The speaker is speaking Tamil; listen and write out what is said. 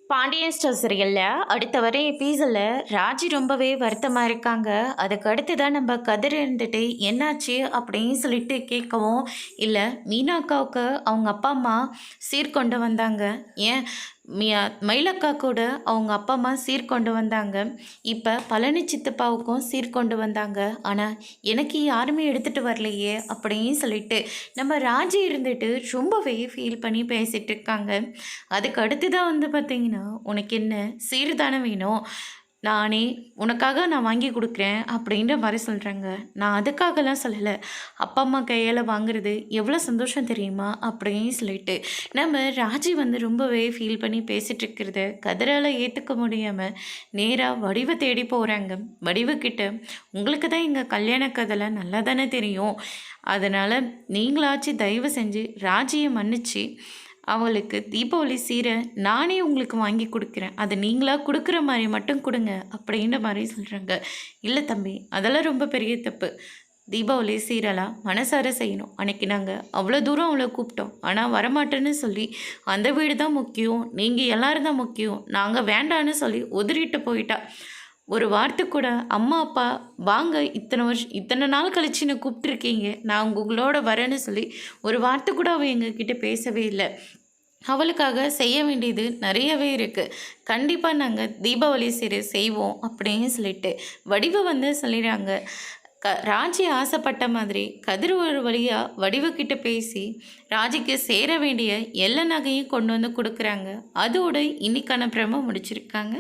பாண்டியன் ஸ்டோர் சீரியல்ல அடுத்த வர எபிசோட்ல ராஜி ரொம்பவே வருத்தமா இருக்காங்க. அதுக்கு அடுத்து தான் நம்ம கதிர் இருந்துட்டு என்னாச்சு அப்படின்னு சொல்லிட்டு கேட்கவும், இல்லை மீனா அக்காவுக்கு அவங்க அப்பா அம்மா சீர்கொண்டு வந்தாங்க. ஏன் மயிலக்கா கூட அவங்க அப்பா அம்மா சீர்கொண்டு வந்தாங்க. இப்போ பழனி சித்தப்பாவுக்கும் சீர்கொண்டு வந்தாங்க. ஆனால் எனக்கு யாருமே எடுத்துகிட்டு வரலையே அப்படின்னு சொல்லிட்டு நம்ம ராஜி இருந்துட்டு ரொம்பவே ஃபீல் பண்ணி பேசிகிட்டு இருக்காங்க. அதுக்கு அடுத்து தான் வந்து பார்த்திங்கன்னா, உனக்கு என்ன சீர்தானே வேணும், நானே உனக்காக நான் வாங்கி கொடுக்குறேன் அப்படின்ற மாதிரி சொல்கிறாங்க. நான் அதுக்காகலாம் சொல்லலை, அப்பா அம்மா கையால் வாங்குறது எவ்வளோ சந்தோஷம் தெரியுமா அப்படின்னு சொல்லிட்டு நம்ம ராஜி வந்து ரொம்பவே ஃபீல் பண்ணி பேசிகிட்டு இருக்கிறத கதிரால் ஏற்றுக்க முடியாமல் நேராக வடிவை தேடி போகிறாங்க. வடிவுக்கிட்ட உங்களுக்கு தான் எங்கள் கல்யாண கதைலாம் நல்லா தானே தெரியும், அதனால் நீங்களாச்சும் தயவு செஞ்சு ராஜியை மன்னிச்சு அவளுக்கு தீபாவளி சீரை நானே உங்களுக்கு வாங்கி கொடுக்குறேன், அதை நீங்களாக கொடுக்குற மாதிரி மட்டும் கொடுங்க அப்படின்ற மாதிரி சொல்கிறாங்க. இல்லை தம்பி, அதெல்லாம் ரொம்ப பெரிய தப்பு. தீபாவளி சீரெல்லாம் மனசார செய்யணும். அன்றைக்கி நாங்கள் அவ்வளோ தூரம் அவளை கூப்பிட்டோம், ஆனால் வரமாட்டேன்னு சொல்லி அந்த வீடு தான் முக்கியம், நீங்கள் எல்லோரும் தான் முக்கியம், நாங்கள் வேண்டான்னு சொல்லி உதறிட்டு போயிட்டா. ஒரு வார்த்தை கூட அம்மா அப்பா வாங்க இத்தனை நாள் கழிச்சு என்னை கூப்பிட்ருக்கீங்க, நான் உங்களோட வரேன்னு சொல்லி ஒரு வார்த்தை கூட அவள் எங்ககிட்ட பேசவே இல்லை. அவளுக்காக செய்ய வேண்டியது நிறையவே இருக்குது. கண்டிப்பாக நாங்கள் தீபாவளி சீரை செய்வோம் அப்படின்னு சொல்லிட்டு வடிவை வந்து சொல்லிடுறாங்க. ராஜி ஆசைப்பட்ட மாதிரி கதிர் ஒரு வழியாக வடிவுக்கிட்ட பேசி ராஜிக்கு சேர வேண்டிய எல்லா நகையும் கொண்டு வந்து கொடுக்குறாங்க. அதோடு இன்னைக்கான பிரம முடிச்சிருக்காங்க.